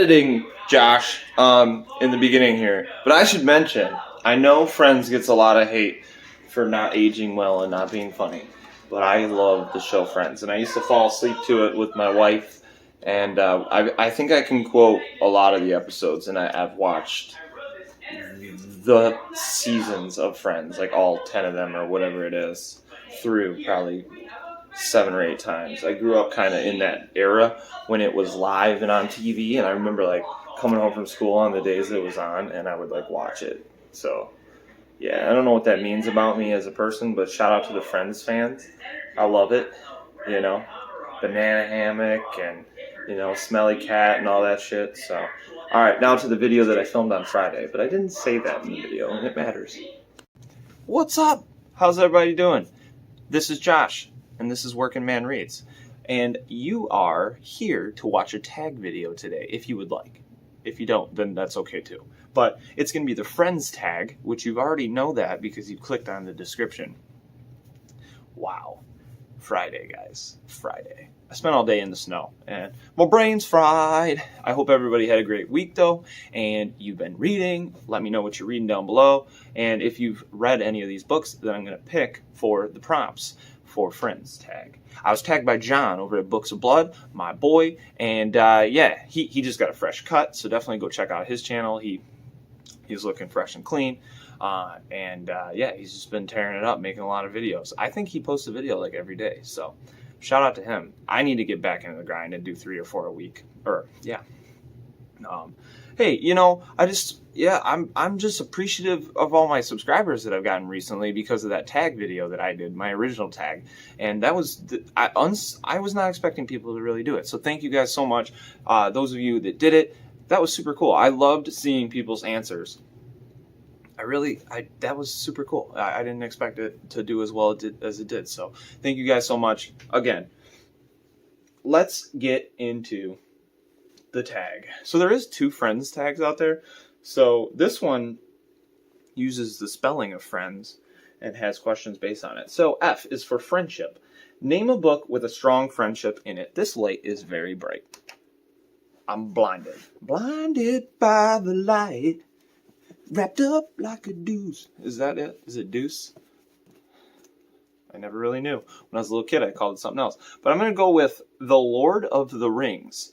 editing, Josh, in the beginning here. But I should mention, I know Friends gets a lot of hate for not aging well and not being funny. But I love the show Friends. And I used to fall asleep to it with my wife. And I think I can quote a lot of the episodes. And I've watched the seasons of Friends, like all 10 of them or whatever it is, through probably 7 or 8 times. I grew up kind of in that era when it was live and on TV, and I remember like coming home from school on the days it was on, and I would like watch it. So yeah, I don't know what that means about me as a person, but shout out to the Friends fans. I love it, you know, banana hammock and, you know, smelly cat and all that shit. So all right, now to the video that I filmed on Friday, but I didn't say that in the video, and it matters. What's up? How's everybody doing? This is Josh, and this is Working Man Reads, and you are here to watch a tag video today, if you would like. If you don't, then that's okay too. But it's going to be the Friends tag, which you already know that because you clicked on the description. Wow. Friday, guys. Friday. I spent all day in the snow, and my brain's fried. I hope everybody had a great week, though, and you've been reading. Let me know what you're reading down below, and if you've read any of these books that I'm going to pick for the prompts for Friends tag. I was tagged by John over at Books of Blood, my boy, and yeah, he just got a fresh cut, so definitely go check out his channel. He's looking fresh and clean, and yeah, he's just been tearing it up, making a lot of videos. I think he posts a video like every day, so shout out to him. I need to get back into the grind and do 3 or 4 a week, or yeah. Hey, you know, I'm just appreciative of all my subscribers that I've gotten recently because of that tag video that I did, my original tag, and that was I was not expecting people to really do it. So thank you guys so much. Those of you that did it, that was super cool. I loved seeing people's answers. That was super cool. I didn't expect it to do as well as it did. So thank you guys so much. Again, let's get into the tag. So there is 2 Friends tags out there. So this one uses the spelling of Friends and has questions based on it. So F is for friendship. Name a book with a strong friendship in it. This light is very bright. I'm blinded. Blinded by the light. Wrapped up like a deuce. Is that it? Is it deuce? I never really knew. When I was a little kid, I called it something else. But I'm going to go with The Lord of the Rings.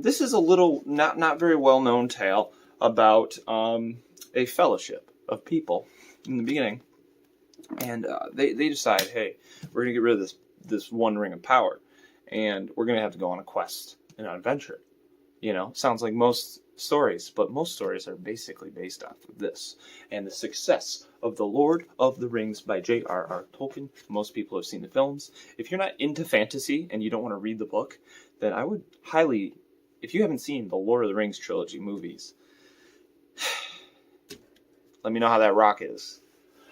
This is a little, not very well-known tale about a fellowship of people in the beginning. And they decide, hey, we're going to get rid of this one ring of power. And we're going to have to go on a quest, an adventure. You know, sounds like most stories, but most stories are basically based off of this. And the success of The Lord of the Rings by J.R.R. Tolkien. Most people have seen the films. If you're not into fantasy and you don't want to read the book, then I would highly, if you haven't seen the Lord of the Rings trilogy movies, let me know how that rock is.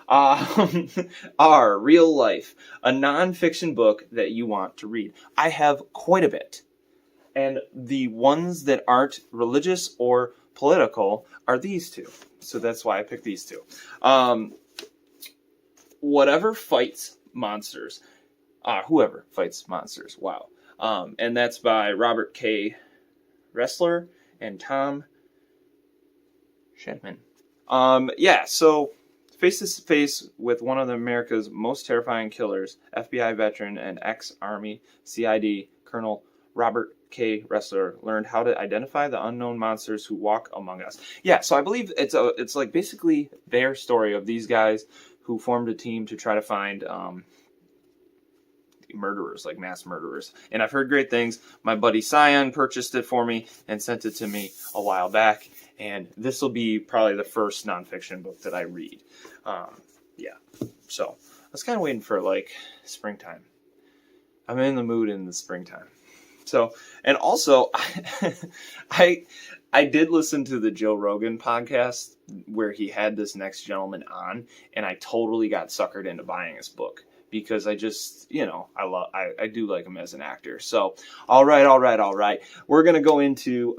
R, Real Life, a non-fiction book that you want to read. I have quite a bit. And the ones that aren't religious or political are these 2. So that's why I picked these 2. Whatever Fights Monsters. Whoever Fights Monsters. Wow. And that's by Robert K. Ressler and Tom Shedman. Yeah, so face to face with one of America's most terrifying killers, FBI veteran and ex-Army CID Colonel Robert K. Ressler learned how to identify the unknown monsters who walk among us. Yeah, so I believe it's like basically their story of these guys who formed a team to try to find murderers, like mass murderers. And I've heard great things. My buddy Sion purchased it for me and sent it to me a while back. And this will be probably the first nonfiction book that I read. Yeah, so I was kind of waiting for like springtime. I'm in the mood in the springtime. So, and also, I did listen to the Joe Rogan podcast where he had this next gentleman on, and I totally got suckered into buying his book because I just, you know, I do like him as an actor. So, all right. We're gonna go into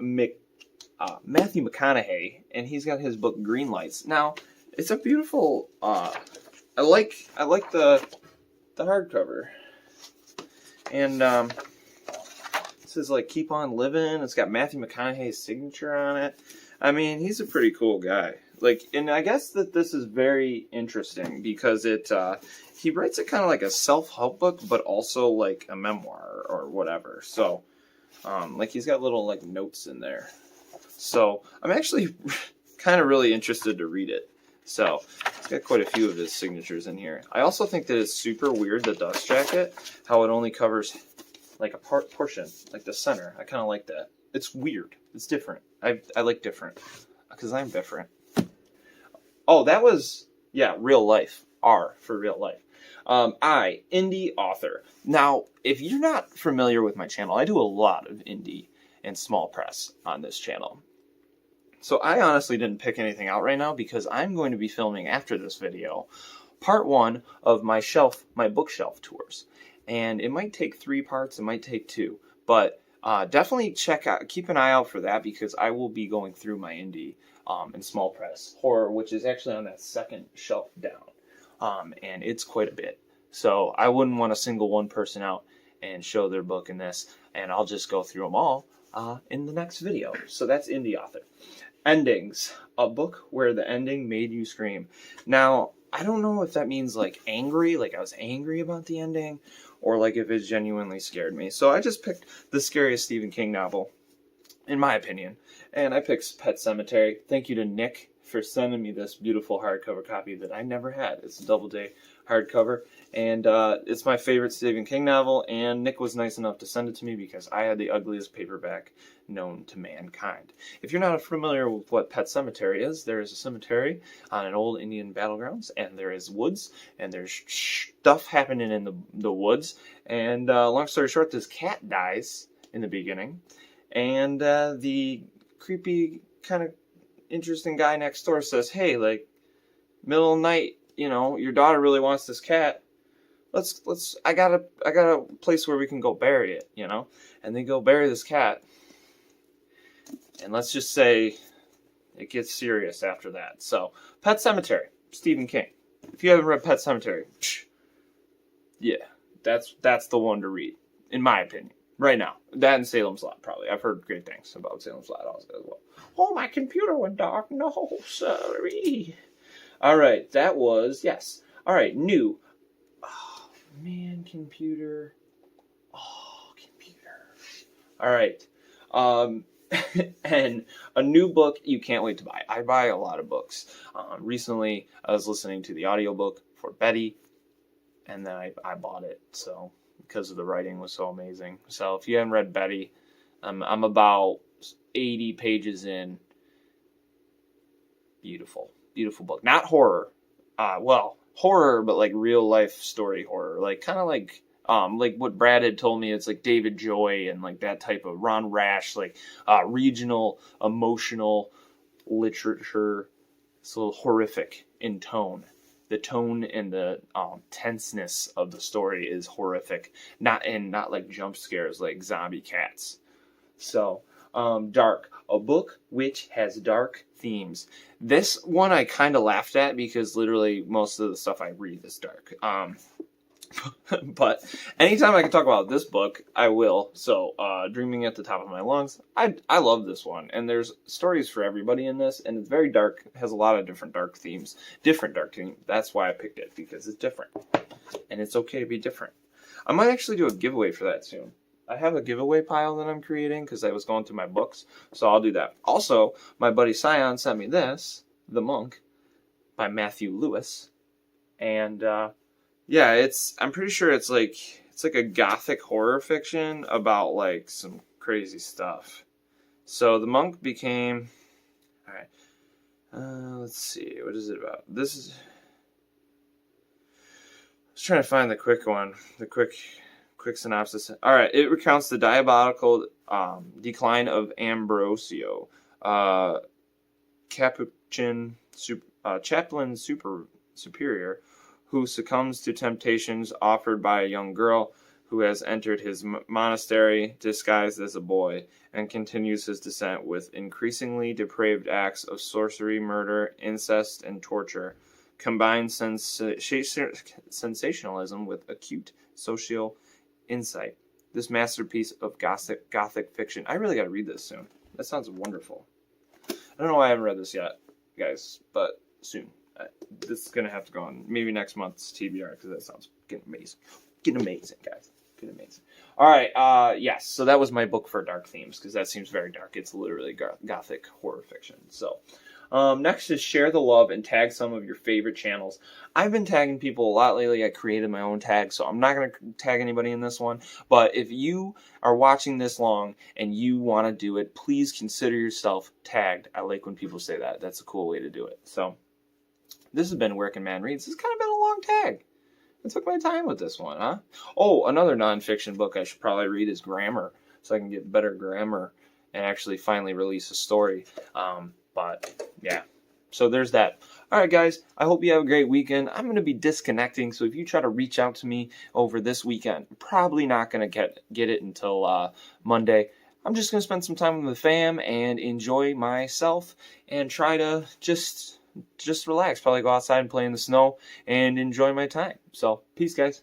Matthew McConaughey, and he's got his book Green Lights. Now, it's a beautiful. I like the hardcover, and It says, like, keep on living. It's got Matthew McConaughey's signature on it. I mean, he's a pretty cool guy. Like, and I guess that this is very interesting because he writes it kind of like a self-help book, but also like a memoir or whatever. So, like, he's got little, like, notes in there. So, I'm actually kind of really interested to read it. So, it's got quite a few of his signatures in here. I also think that it's super weird, the dust jacket, how it only covers, like, a portion, like the center. I kind of like that. It's weird. It's different. I like different, because I'm different. Oh, that was, yeah, real life. R for real life. I, indie author. Now, if you're not familiar with my channel, I do a lot of indie and small press on this channel. So I honestly didn't pick anything out right now because I'm going to be filming after this video part 1 of my bookshelf tours. And it might take 3 parts, it might take 2, but definitely keep an eye out for that because I will be going through my indie and small press horror, which is actually on that second shelf down. And it's quite a bit. So I wouldn't want to single one person out and show their book in this, and I'll just go through them all in the next video. So that's indie author. Endings, a book where the ending made you scream. Now, I don't know if that means like angry, like I was angry about the ending, or like if it genuinely scared me. So I just picked the scariest Stephen King novel, in my opinion, and I picked Pet Sematary. Thank you to Nick for sending me this beautiful hardcover copy that I never had. It's a Doubleday hardcover, and it's my favorite Stephen King novel, and Nick was nice enough to send it to me because I had the ugliest paperback known to mankind. If you're not familiar with what Pet Sematary is, there is a cemetery on an old Indian battlegrounds, and there is woods, and there's stuff happening in the woods, and long story short, this cat dies in the beginning, and the creepy kind of interesting guy next door says, hey, like, middle of the night, you know, your daughter really wants this cat. I got a place where we can go bury it, you know? And they go bury this cat. And let's just say it gets serious after that. So, Pet Sematary, Stephen King. If you haven't read Pet Sematary, yeah, that's the one to read, in my opinion. Right now. That and Salem's Lot, probably. I've heard great things about Salem's Lot also as well. Oh, my computer went dark. No, sorry. All right, that was, yes. All right, new. Oh, man, computer. Oh, computer. All right. And a new book you can't wait to buy. I buy a lot of books. Recently, I was listening to the audiobook for Betty, and then I bought it, so... because the writing was so amazing. So if you haven't read Betty, I'm about 80 pages in. Beautiful, beautiful book. Not horror. Well, horror, but like real life story horror. Like kind of like what Brad had told me. It's like David Joy and like that type of Ron Rash, like regional emotional literature. It's a little horrific in tone. The tone and the tenseness of the story is horrific, not like jump scares like zombie cats. So, dark, a book which has dark themes. This one I kind of laughed at because literally most of the stuff I read is dark. But anytime I can talk about this book, I will. So, Dreaming at the Top of My Lungs, I love this one. And there's stories for everybody in this, and it's very dark. It has a lot of different dark themes. That's why I picked it, because it's different. And it's okay to be different. I might actually do a giveaway for that soon. I have a giveaway pile that I'm creating, because I was going through my books, so I'll do that. Also, my buddy Sion sent me this, The Monk, by Matthew Lewis. And, yeah, I'm pretty sure it's like a gothic horror fiction about like some crazy stuff. So The Monk became, all right, let's see, what is it about? I was trying to find the quick one, the quick synopsis. All right, it recounts the diabolical decline of Ambrosio, chaplain superior, who succumbs to temptations offered by a young girl who has entered his monastery disguised as a boy, and continues his descent with increasingly depraved acts of sorcery, murder, incest, and torture, combined sensationalism with acute social insight. This masterpiece of gothic fiction. I really got to read this soon. That sounds wonderful. I don't know why I haven't read this yet, guys, but soon. This is going to have to go on maybe next month's TBR because that sounds getting amazing. Getting amazing, guys. Getting amazing. All right, yes, so that was my book for dark themes because that seems very dark. It's literally gothic horror fiction. So next is share the love and tag some of your favorite channels. I've been tagging people a lot lately. I created my own tag, so I'm not going to tag anybody in this one. But if you are watching this long and you want to do it, please consider yourself tagged. I like when people say that. That's a cool way to do it. So this has been Working Man Reads. This has kind of been a long tag. I took my time with this one, huh? Oh, another nonfiction book I should probably read is Grammar, so I can get better grammar and actually finally release a story. But yeah, so there's that. All right, guys, I hope you have a great weekend. I'm going to be disconnecting, so if you try to reach out to me over this weekend, I'm probably not going to get it until Monday. I'm just going to spend some time with the fam and enjoy myself and try to just relax. Probably go outside and play in the snow and enjoy my time. So, peace, guys.